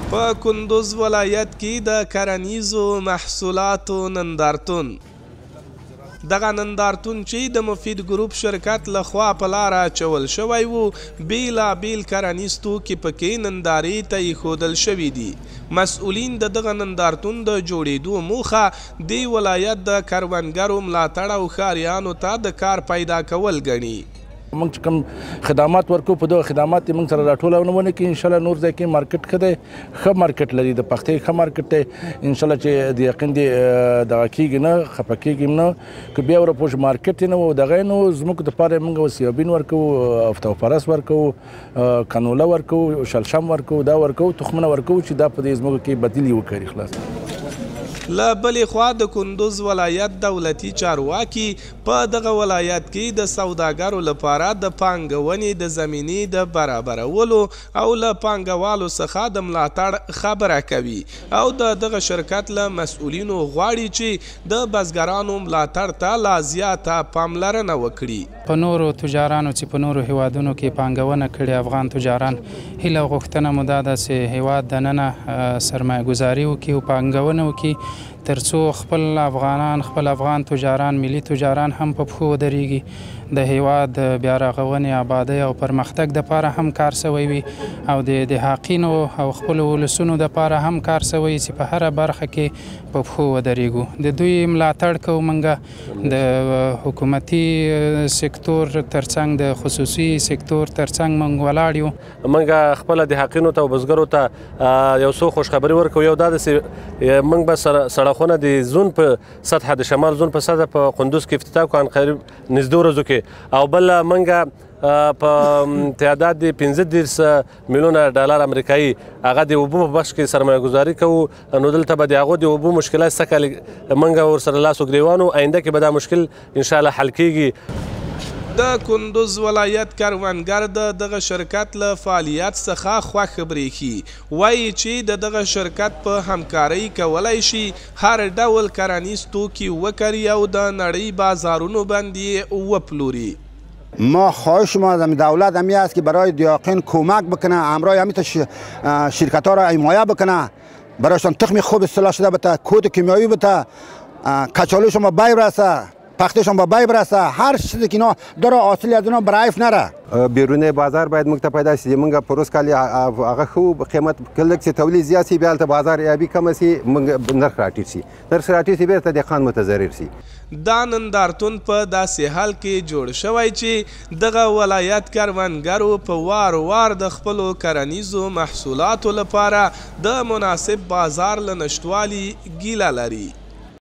په کندوز ولایت کې د کرنیزو محصولاتو نندارتون. دغه نندارتون چې د مفید ګروپ شرکت لخوا په لاره اچول شوی و، بیلابیل کرنیز توکي پکې نندارې ته ایښودل شوي دي. مسؤلین د دغه نندارتون د جوړېدو موخه دې ولایت د کروندګرو ملاتړ او ښاریانو ته د کار پیدا کول ګڼي. موږ چې کوم خدمات ورکو په دغه خدمات یې موږ سره راټولونه کړي. انشاءالله نور ځای کې مارکیټ ښه دی، ښه مارکیټ لري، د پختې ښه مارکیټ دی. انشاءالله چې د یقین دی دغه کېږي نه، خفه کېږي نه. که بیا ورپوش مارکیټ نه و دغه نو زموږ دپاره موږ سیابین ورکو، افتوپرس ورکو، کنوله ورکو، شلشم ورکو، دا ورکو، تخمونه ورکو چې دا په دې زموږ کې بدیل وکړي. خلاص له بلې خوا د کندوز ولایت دولتي چارواکي په دغه ولایت کې د سوداګرو لپاره د پانګونې د زمینې د برابرولو او له پانګوالو څخه د ملاتړ خبره کوي او د دغه شرکت له مسؤلینو غواړي چې د بزګرانو ملاتړ ته لا زیاته پاملرنه وکړي. په نورو تجارانو چې په نورو هیوادونو کې پانګونه کړې افغان تجاران هیله غوښتنه مو دا ده چې هیواد دننه سرمایه ګذاري وکړي او پانګونه وکړي ترڅو خپل افغان تجاران، ملي تجاران هم په پښو ودرېږي. د هیواد بیا رغونې، آبادۍ او پرمختګ دپاره هم کار سوی وي او د حاقینو او خپلو ولسونو دپاره هم کار سوی چې په هره برخه کې په پښو ودرېږو. د دوی ملاتړ کوو موږ د حکومتي سکتور ترڅنګ د خصوصي سکتور ترڅنګ موږ ولاړ یو. موږ خپله د حاقینو ته او بزګرو ته یو څو خوشخبري ورکوو. یو دا داسې موږ به سړکونه د زون په سطحه، د شمال زون په سطحه په قندوز کې افتتاح کړو ان قریب نږدې ورځو کې، او بل موږ په تعداد د 15 میلیونه ډالر امریکایي هغه د اوبو په بخش کې سرمایه ګذاري کوو. نو دلته به د هغو د اوبو مشکلات څه کال موږ ورسره لاس وګرېوانو، آینده کې به دا مشکل انشاءالله حل کېږي. د کندوز ولایت کروندګر د دغه شرکت له فعالیت څخه خوښ برېښي. وایي چې د دغه شرکت په همکارۍ کولی شي هر ډول کرنیز توکي وکري او د نړۍ بازارونو باندې وپلوري. ما خواهش ما از دولت همی است که برای دیاقین کمک بکنه، همراه همین شرکت ها را حمایت بکنه، برایشان تخم خوب اصلاح شده بده، کود کیمیایی بده، کچالوشان به بای برسه، پختشان به بای برسه، هر چیزی که اینا داره حاصل از اینا برایف نره. بیرونی بازار باید موږ ته پیدا شي. موږ په روز کال هغه ښه قیمت کله چې تولید زیات شي بیا هلته بازار یابي کمه شي، موږ نرخ راټیټ شي، نرخ راټیټ شي بیرته دهقان متضرر شي. دا نندارتون په داسې حال کې جوړ شوی چې دغه ولایت کروندګرو په وار د خپلو کرنیزو محصولاتو لپاره د مناسب بازار له نشتوالي ګیله لري.